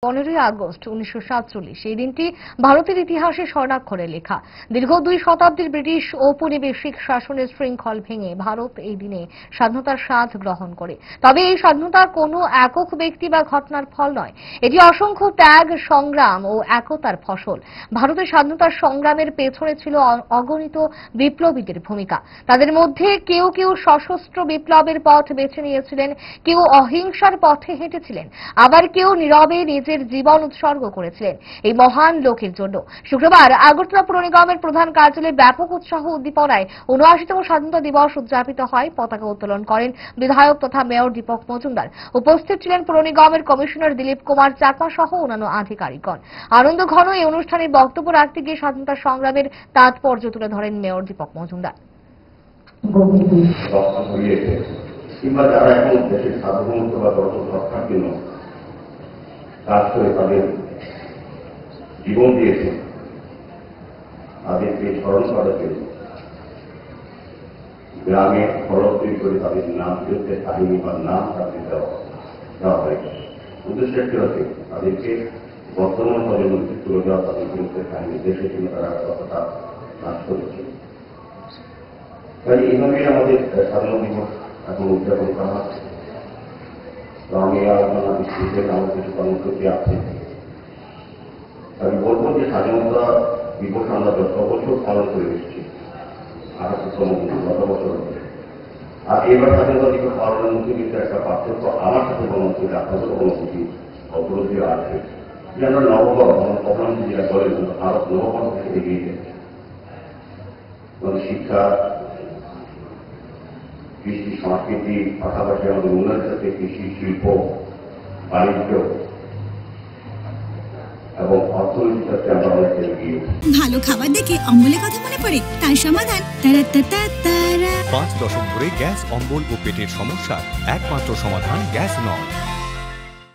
15 August 1947 এই দিনটি ভারতের ইতিহাসে স্বর্ণাক্ষরে লেখা। দীর্ঘ 2 শতাব্দীর ব্রিটিশ ঔপনিবেশিক শাসনের শৃঙ্খল ভেঙে ভারত এই দিনে স্বাধীনতার স্বাদ গ্রহণ করে। তবে এই স্বাধীনতা কোনো একক ব্যক্তি বা ঘটনার ফল নয়, এটি অসংখ্য ত্যাগ, সংগ্রাম ও একতার ফসল। ভারতের স্বাধীনতার সংগ্রামের পেছনে ছিল অগণিত বিপ্লবীদের ভূমিকা। তাদের মধ্যে কেউ কেউ সশস্ত্র বিপ্লবের পথ বেছে নিয়েছিলেন, কেউ অহিংসার পথে হেঁটেছিলেন, আবার কেউ নীরবে নিজের জীবন উৎসর্গ করেছিলেন এই মহান লোকের জন্য। শুক্রবার আগরতলা পৌর নিগমের প্রধান কার্যালয়ে ব্যাপক উৎসাহ উদ্দীপনায় ৭৯তম স্বাধীনতা দিবস উদযাপিত হয়। পতাকা উত্তোলন করেন বিধায়ক তথা মেয়র দীপক মজুমদার। উপস্থিত ছিলেন পৌর নিগমের কমিশনার দিলীপ কুমার চাকমা সহ অন্যান্য আধিকারিকগণ। আনন্দ ঘন এই অনুষ্ঠানে বক্তব্য রাখতে গিয়ে স্বাধীনতা সংগ্রামের তাৎপর্য তুলে ধরেন মেয়র দীপক মজুমদার। কিংবা যারা এখন দেশের সার্বভৌমত্ব বা গণতন্ত্র রক্ষার জন্য কাজ করে তাদের জীবন দিয়েছে, তাদেরকে স্মরণ করার জন্য গ্রামে ফলক তৈরি করে তাদের নাম বিরুদ্ধে কাহিনী বা নাম তাদের দেওয়া হয়। উদ্দেশ্য একটি হচ্ছে তাদেরকে বর্তমান প্রজন্মকে তুলে দেওয়া, তাদের বিরুদ্ধে কাহিনী দেশের জন্য তারা কতটা কাজ করেছে। তাই এইভাবে আমাদের স্বাধীনতা দিবস এখন উদযাপন করা হচ্ছে। আমি আলোচনা দৃষ্টিতে আমার কিছু কর্মসূচি আছে। আমি বলবো যে স্বাধীনতা দিবস আমরা যত বছর পালন করে এসেছি, ৭৮তম গত বছর, আর এবার স্বাধীনতা দিবস পালনের মধ্যে কিন্তু একটা পার্থক্য আমার সাথে অনুমতি, আপনাদের অনুমতি অগ্রগতি আছে যে আমরা নবগণ প্রধানমন্ত্রী যেটা বলেন ভারত নবগণ থেকে এগিয়ে যাচ্ছে। শিক্ষা, কৃষি, সংস্কৃতি, পাশাপাশি আমাদের উন্নয়নের সাথে কৃষি, শিল্প, বাণিজ্য এবং অর্থনৈতিক সাথে আমরা অনেকটা এগিয়ে। ভালো খাবার দেখে অম্বলের কথা মনে পড়ে, তার সমাধান 5 দশক ধরে গ্যাস, অম্বল ও পেটের সমস্যার একমাত্র সমাধান গ্যাস নল।